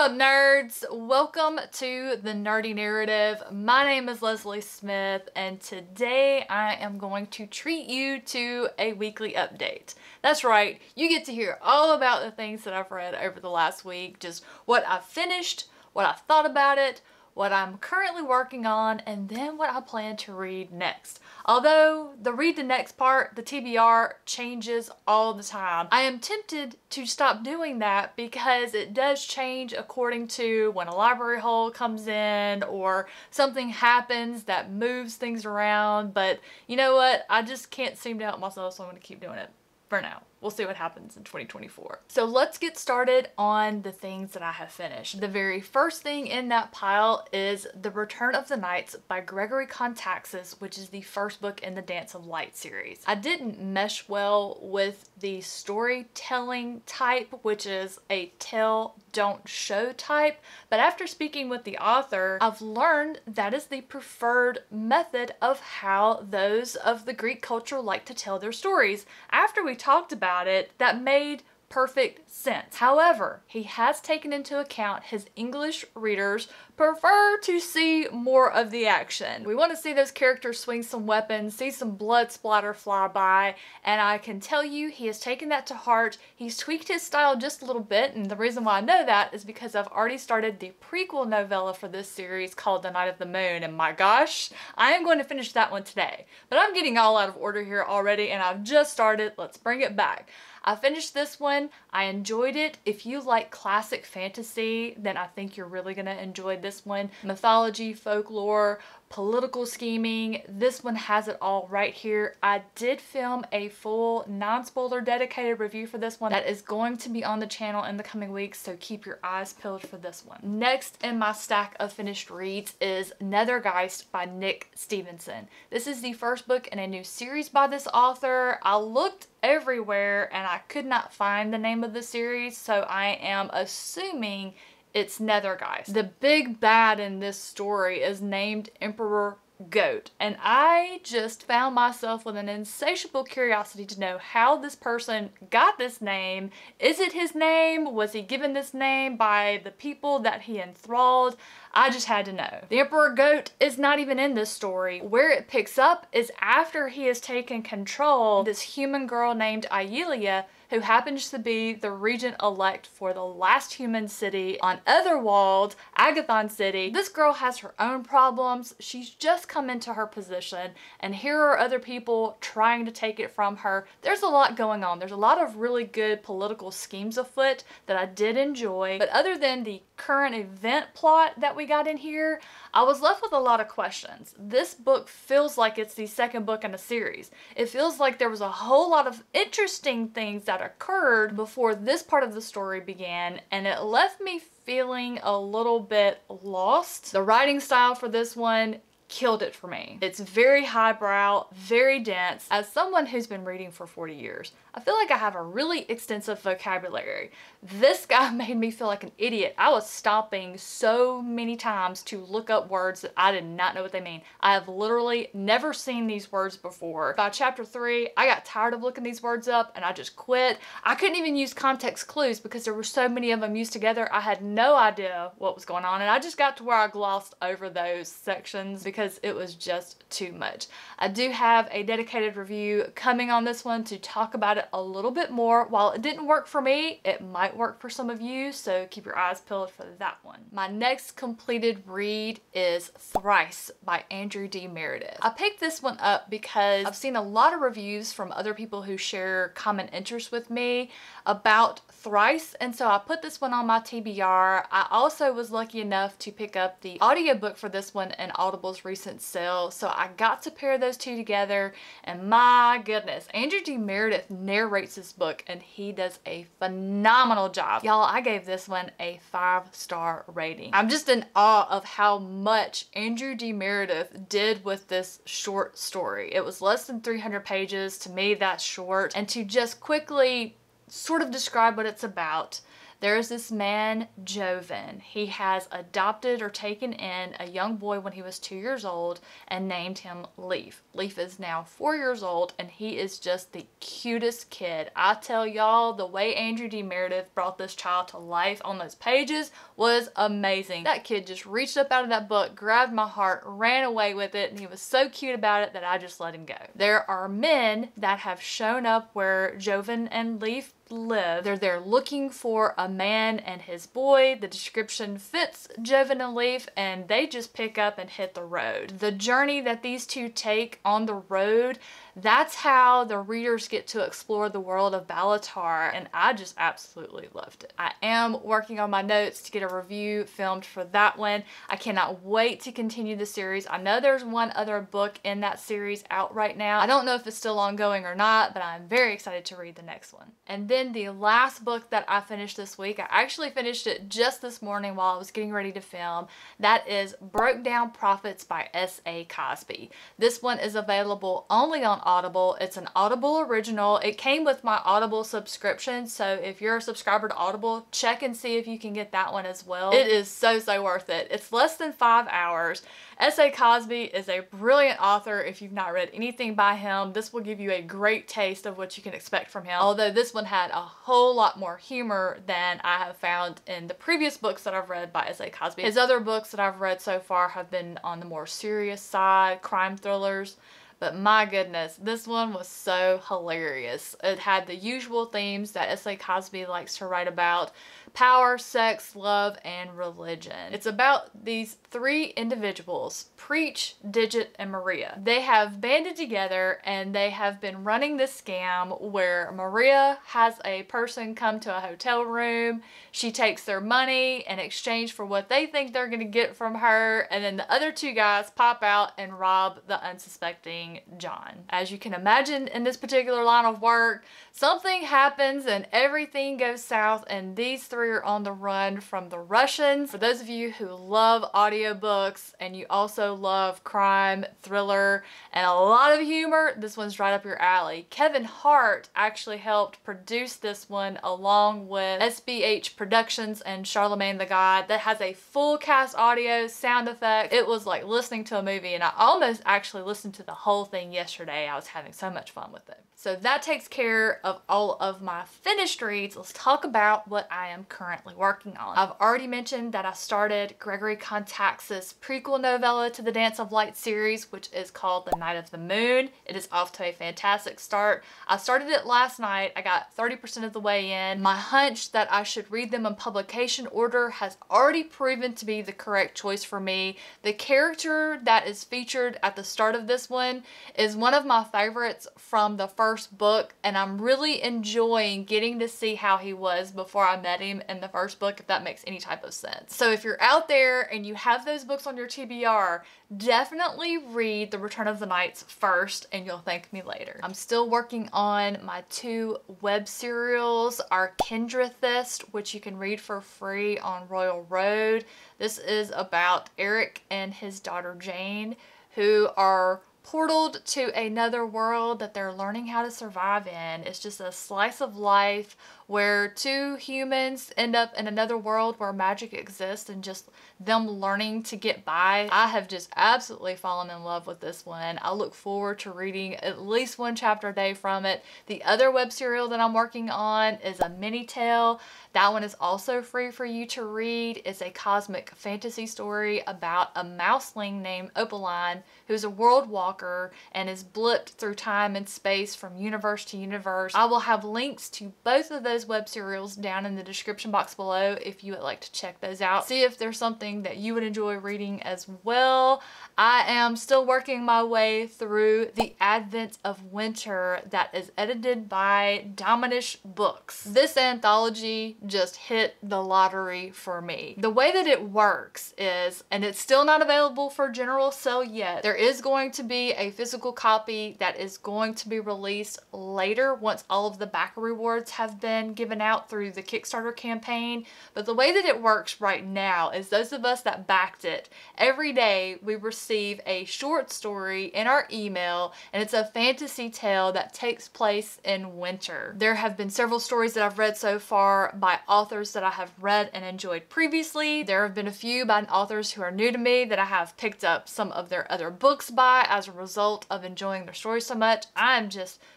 up, nerds? Welcome to the Nerdy Narrative. My name is Leslie Smith, and today I am going to treat you to a weekly update. That's right, you get to hear all about the things that I've read over the last week, just what I've finished, what I've thought about it, what I'm currently working on, and then what I plan to read next. Although the read the next part, the TBR, changes all the time. I am tempted to stop doing that because it does change according to when a library hole comes in or something happens that moves things around. But you know what? I just can't seem to help myself, so I'm going to keep doing it for now. We'll see what happens in 2024. So let's get started on the things that I have finished. The very first thing in that pile is The Return of the Knights by Gregory Contaxis, which is the first book in the Dance of Light series. I didn't mesh well with the storytelling type, which is a tell, don't show type, but after speaking with the author, I've learned that is the preferred method of how those of the Greek culture like to tell their stories. After we talked about it, that made perfect sense. However, he has taken into account his English readers prefer to see more of the action. We want to see those characters swing some weapons, see some blood splatter fly by, and I can tell you he has taken that to heart. He's tweaked his style just a little bit, and the reason why I know that is because I've already started the prequel novella for this series called The Night of the Moon, and my gosh, I am going to finish that one today. But I'm getting all out of order here already, and I've just started. Let's bring it back. I finished this one. I enjoyed it. If you like classic fantasy, then I think you're really gonna enjoy this one. Mythology, folklore, political scheming, this one has it all right here. I did film a full non-spoiler dedicated review for this one that is going to be on the channel in the coming weeks, so keep your eyes peeled for this one. Next in my stack of finished reads is Nethergeist by Nick Stevenson. This is the first book in a new series by this author. I looked everywhere and I could not find the name of the series, so I am assuming it's Nethergeist. The big bad in this story is named Emperor Goat, and I just found myself with an insatiable curiosity to know how this person got this name. Is it his name? Was he given this name by the people that he enthralled? I just had to know. The Emperor Goat is not even in this story. Where it picks up is after he has taken control, this human girl named Aelia, who happens to be the regent-elect for the last human city on Otherworld, Agathon City. This girl has her own problems. She's just come into her position, and here are other people trying to take it from her. There's a lot going on. There's a lot of really good political schemes afoot that I did enjoy, but other than the current event plot that we got in here, I was left with a lot of questions. This book feels like it's the second book in a series. It feels like there was a whole lot of interesting things that occurred before this part of the story began, and it left me feeling a little bit lost. The writing style for this one killed it for me. It's very highbrow, very dense. As someone who's been reading for 40 years, I feel like I have a really extensive vocabulary. This guy made me feel like an idiot. I was stopping so many times to look up words that I did not know what they mean. I have literally never seen these words before. By chapter 3, I got tired of looking these words up and I just quit. I couldn't even use context clues because there were so many of them used together. I had no idea what was going on, and I just got to where I glossed over those sections because it was just too much. I do have a dedicated review coming on this one to talk about it a little bit more. While it didn't work for me, it might work for some of you, so keep your eyes peeled for that one. My next completed read is Thrice by Andrew D. Meredith. I picked this one up because I've seen a lot of reviews from other people who share common interests with me about Thrice, and so I put this one on my TBR. I also was lucky enough to pick up the audiobook for this one in Audible's recent sale, so I got to pair those two together, and my goodness, Andrew D. Meredith narrates this book and he does a phenomenal job. Y'all, I gave this one a 5-star rating. I'm just in awe of how much Andrew D. Meredith did with this short story. It was less than 300 pages. To me, that's short. And to just quickly sort of describe what it's about, There is this man, Joven. He has adopted or taken in a young boy when he was 2 years old and named him Leaf. Leaf is now 4 years old and he is just the cutest kid. I tell y'all, the way Andrew D. Meredith brought this child to life on those pages was amazing. That kid just reached up out of that book, grabbed my heart, ran away with it, and he was so cute about it that I just let him go. There are men that have shown up where Joven and Leaf live. They're there looking for a man and his boy. The description fits Joven and Leaf, and they just pick up and hit the road. The journey that these two take on the road, that's how the readers get to explore the world of Balatar, and I just absolutely loved it. I am working on my notes to get a review filmed for that one. I cannot wait to continue the series. I know there's one other book in that series out right now. I don't know if it's still ongoing or not, but I'm very excited to read the next one. And then the last book that I finished this week, I actually finished it just this morning while I was getting ready to film. That is Brokedown Profits by S.A. Cosby. This one is available only on Audible. It's an Audible original. It came with my Audible subscription, so if you're a subscriber to Audible, check and see if you can get that one as well. It is so worth it. It's less than 5 hours. S.A. Cosby is a brilliant author. If you've not read anything by him, this will give you a great taste of what you can expect from him. Although this one had a whole lot more humor than I have found in the previous books that I've read by S.A. Cosby. His other books that I've read so far have been on the more serious side, crime thrillers. But my goodness, this one was so hilarious. It had the usual themes that S.A. Cosby likes to write about: power, sex, love, and religion. It's about these three individuals, Preach, Digit, and Maria. They have banded together and they have been running this scam where Maria has a person come to a hotel room. She takes their money in exchange for what they think they're going to get from her, and then the other two guys pop out and rob the unsuspecting John. As you can imagine, in this particular line of work, something happens and everything goes south, and these three are on the run from the Russians. For those of you who love audiobooks and you also love crime, thriller, and a lot of humor, this one's right up your alley. Kevin Hart actually helped produce this one along with SBH Productions and Charlemagne the God. That has a full cast audio, sound effects. It was like listening to a movie, and I almost actually listened to the whole thing yesterday. I was having so much fun with it. So that takes care of all of my finished reads. Let's talk about what I am currently working on. I've already mentioned that I started Gregory Contax's prequel novella to the Dance of Light series, which is called The Night of the Moon. It is off to a fantastic start. I started it last night. I got 30% of the way in. My hunch that I should read them in publication order has already proven to be the correct choice for me. The character that is featured at the start of this one is one of my favorites from the first book, and I'm really enjoying getting to see how he was before I met him in the first book, if that makes any type of sense. So if you're out there and you have those books on your TBR, definitely read The Return of the Knights first and you'll thank me later. I'm still working on my 2 web serials, Our Kindredist, which you can read for free on Royal Road. This is about Eric and his daughter Jane, who are portaled to another world that they're learning how to survive in. It's just a slice of life where 2 humans end up in another world where magic exists and just them learning to get by. I have just absolutely fallen in love with this one. I look forward to reading at least 1 chapter a day from it. The other web serial that I'm working on is a Minitale. That one is also free for you to read. It's a cosmic fantasy story about a mouseling named Opaline, who's a world walker and is blipped through time and space from universe to universe. I will have links to both of those web serials down in the description box below if you would like to check those out. See if there's something that you would enjoy reading as well. I am still working my way through The Advent of Winter that is edited by Dominish Books. This anthology just hit the lottery for me. The way that it works is, and it's still not available for general sale yet, there is going to be a physical copy that is going to be released later once all of the backer rewards have been been given out through the Kickstarter campaign. But the way that it works right now is those of us that backed it, every day we receive a short story in our email, and it's a fantasy tale that takes place in winter. There have been several stories that I've read so far by authors that I have read and enjoyed previously. There have been a few by authors who are new to me that I have picked up some of their other books by as a result of enjoying their stories so much.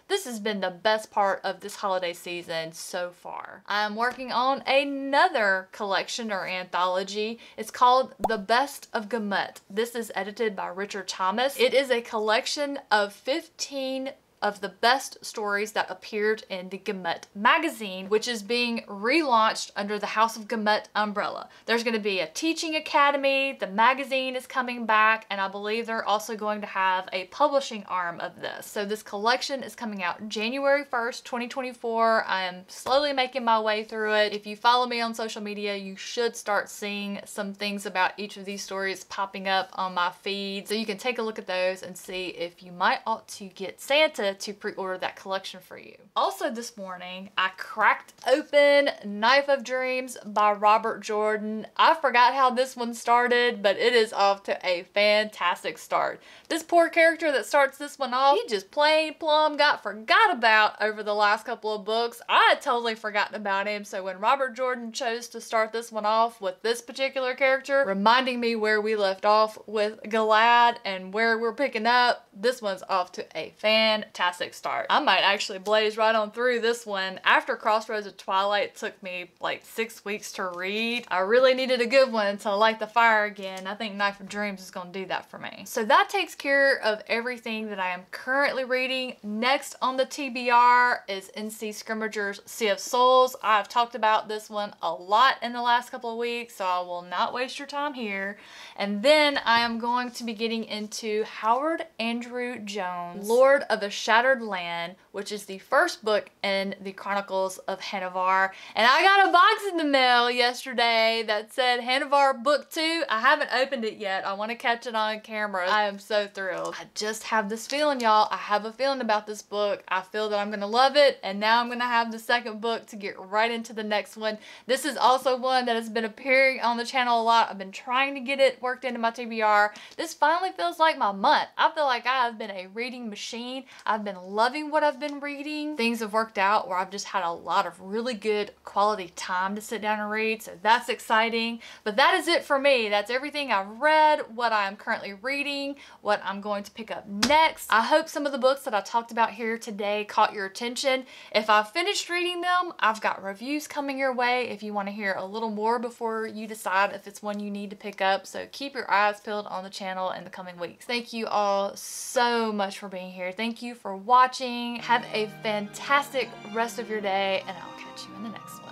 This has been the best part of this holiday season so far. I'm working on another collection or anthology. It's called The Best of Gamut. This is edited by Richard Thomas. It is a collection of 15 of the best stories that appeared in the Gamut magazine, which is being relaunched under the House of Gamut umbrella. There's going to be a teaching academy, the magazine is coming back, and I believe they're also going to have a publishing arm of this. So this collection is coming out January 1st, 2024. I am slowly making my way through it. If you follow me on social media, you should start seeing some things about each of these stories popping up on my feed. So you can take a look at those and see if you might ought to get Santa to pre-order that collection for you. Also this morning, I cracked open Knife of Dreams by Robert Jordan. I forgot how this one started, but it is off to a fantastic start. This poor character that starts this one off, he just plain plumb got forgot about over the last couple of books. I had totally forgotten about him, so when Robert Jordan chose to start this one off with this particular character, reminding me where we left off with Galad and where we're picking up, this one's off to a fantastic start. I might actually blaze right on through this one. After Crossroads of Twilight took me like 6 weeks to read, I really needed a good one to light the fire again. I think Knife of Dreams is going to do that for me. So that takes care of everything that I am currently reading. Next on the TBR is NC Scrimmager's Sea of Souls. I've talked about this one a lot in the last couple of weeks, so I will not waste your time here. And then I am going to be getting into Howard Andrew Jones' Lord of a Shattered Land, which is the first book in the Chronicles of Hannivar. And I got a box in the mail yesterday that said Hannivar Book 2. I haven't opened it yet. I want to catch it on camera. I am so thrilled. I just have this feeling, y'all. I have a feeling about this book. I feel that I'm going to love it, and now I'm going to have the second book to get right into the next one. This is also one that has been appearing on the channel a lot. I've been trying to get it worked into my TBR. This finally feels like my month. I feel like I have been a reading machine. I've been loving what I've been reading. Things have worked out where I've just had a lot of really good quality time to sit down and read, so that's exciting. But that is it for me. That's everything I've read, what I'm currently reading, what I'm going to pick up next. I hope some of the books that I talked about here today caught your attention. If I've finished reading them, I've got reviews coming your way if you want to hear a little more before you decide if it's one you need to pick up. So keep your eyes peeled on the channel in the coming weeks. Thank you all so much for being here. Thank you for watching. Have a fantastic rest of your day, and I'll catch you in the next one.